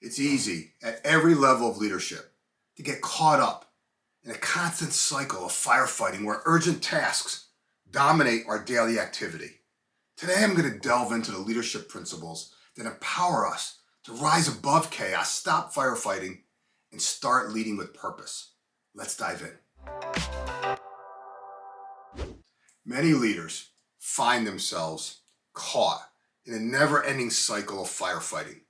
It's easy at every level of leadership to get caught up in a constant cycle of firefighting where urgent tasks dominate our daily activity. Today I'm going to delve into the leadership principles that empower us to rise above chaos, stop firefighting, and start leading with purpose. Let's dive in. Many leaders find themselves caught in a never-ending cycle of firefighting.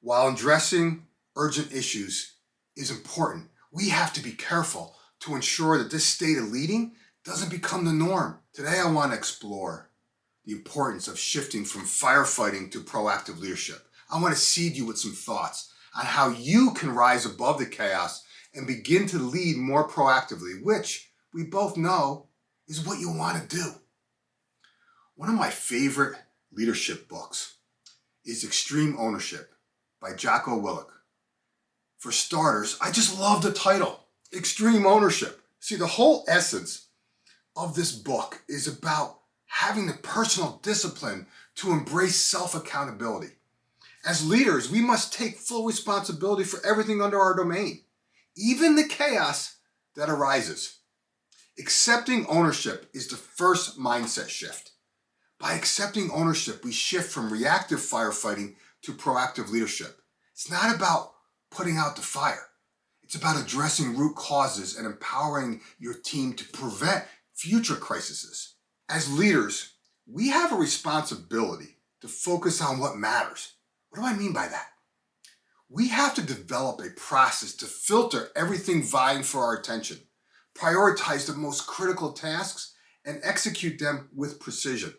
While addressing urgent issues is important, we have to be careful to ensure that this state of leading doesn't become the norm. Today I want to explore the importance of shifting from firefighting to proactive leadership. I want to seed you with some thoughts on how you can rise above the chaos and begin to lead more proactively, which we both know is what you want to do. One of my favorite leadership books is Extreme Ownership by Jocko Willink. For starters, I just love the title, Extreme Ownership. See, the whole essence of this book is about having the personal discipline to embrace self-accountability. As leaders, we must take full responsibility for everything under our domain, even the chaos that arises. Accepting ownership is the first mindset shift. By accepting ownership, we shift from reactive firefighting to proactive leadership. It's not about putting out the fire. It's about addressing root causes and empowering your team to prevent future crises. As leaders, we have a responsibility to focus on what matters. What do I mean by that? We have to develop a process to filter everything vying for our attention, prioritize the most critical tasks, and execute them with precision.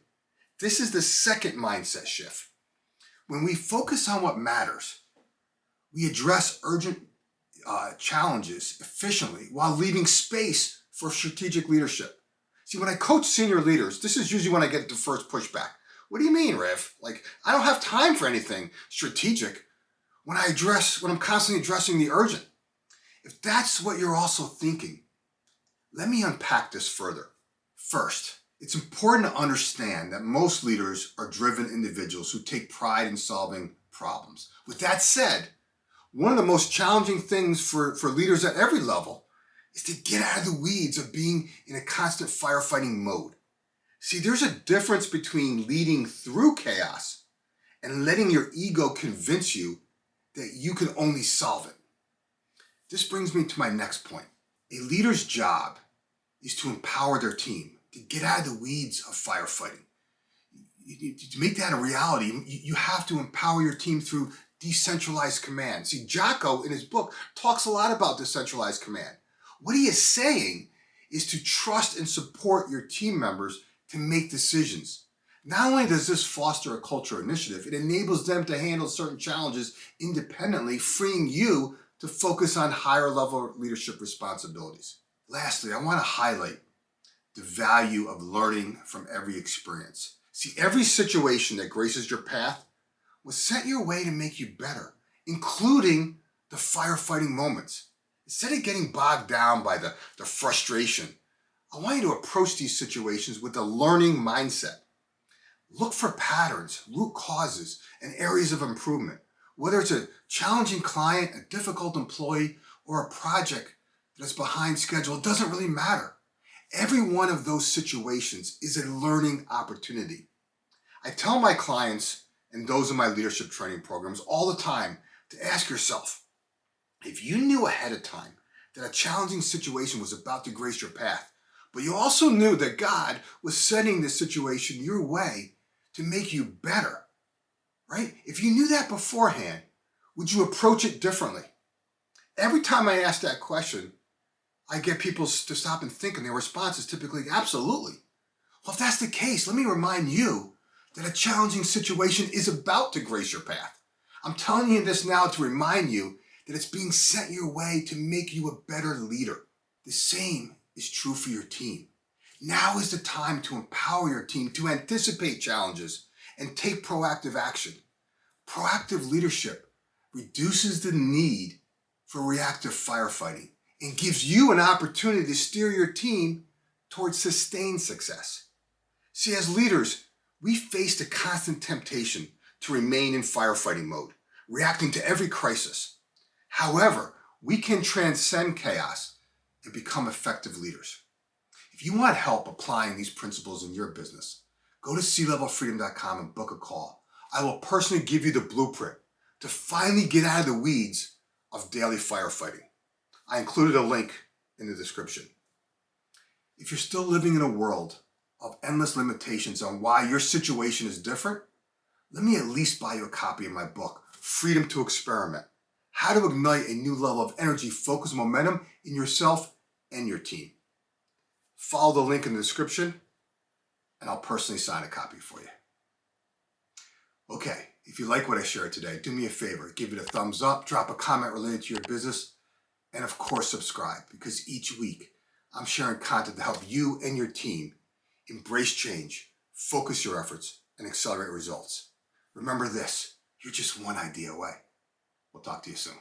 This is the second mindset shift. When we focus on what matters, we address urgent challenges efficiently while leaving space for strategic leadership. See, when I coach senior leaders, this is usually when I get the first pushback. What do you mean, Riv? I don't have time for anything strategic when I'm constantly addressing the urgent. If that's what you're also thinking, let me unpack this further. First, it's important to understand that most leaders are driven individuals who take pride in solving problems. With that said, one of the most challenging things for leaders at every level is to get out of the weeds of being in a constant firefighting mode. See, there's a difference between leading through chaos and letting your ego convince you that you can only solve it. This brings me to my next point. A leader's job is to empower their team, to get out of the weeds of firefighting. To make that a reality, you have to empower your team through decentralized command. See, Jocko in his book talks a lot about decentralized command. What he is saying is to trust and support your team members to make decisions. Not only does this foster a culture initiative, it enables them to handle certain challenges independently, freeing you to focus on higher level leadership responsibilities. Lastly, I want to highlight the value of learning from every experience. See, every situation that graces your path was sent your way to make you better, including the firefighting moments. Instead of getting bogged down by the frustration, I want you to approach these situations with a learning mindset. Look for patterns, root causes, and areas of improvement. Whether it's a challenging client, a difficult employee, or a project that's behind schedule, it doesn't really matter. Every one of those situations is a learning opportunity. I tell my clients and those in my leadership training programs all the time to ask yourself, if you knew ahead of time that a challenging situation was about to grace your path, but you also knew that God was sending this situation your way to make you better, right? If you knew that beforehand, would you approach it differently? Every time I ask that question, I get people to stop and think, and their response is typically, absolutely. Well, if that's the case, let me remind you that a challenging situation is about to grace your path. I'm telling you this now to remind you that it's being sent your way to make you a better leader. The same is true for your team. Now is the time to empower your team to anticipate challenges and take proactive action. Proactive leadership reduces the need for reactive firefighting and gives you an opportunity to steer your team towards sustained success. See, as leaders, we face the constant temptation to remain in firefighting mode. reacting to every crisis. However, we can transcend chaos and become effective leaders. If you want help applying these principles in your business, go to clevelfreedom.com and book a call. I will personally give you the blueprint to finally get out of the weeds of daily firefighting. I included a link in the description. If you're still living in a world of endless limitations on why your situation is different, let me at least buy you a copy of my book, Freedom to Experiment: How to Ignite a New Level of Energy, Focus, and Momentum in Yourself and Your Team. Follow the link in the description, and I'll personally sign a copy for you. Okay, if you like what I shared today, do me a favor, give it a thumbs up, drop a comment related to your business, and of course subscribe, because each week I'm sharing content to help you and your team embrace change, focus your efforts, and accelerate results. Remember this, you're just one idea away. We'll talk to you soon.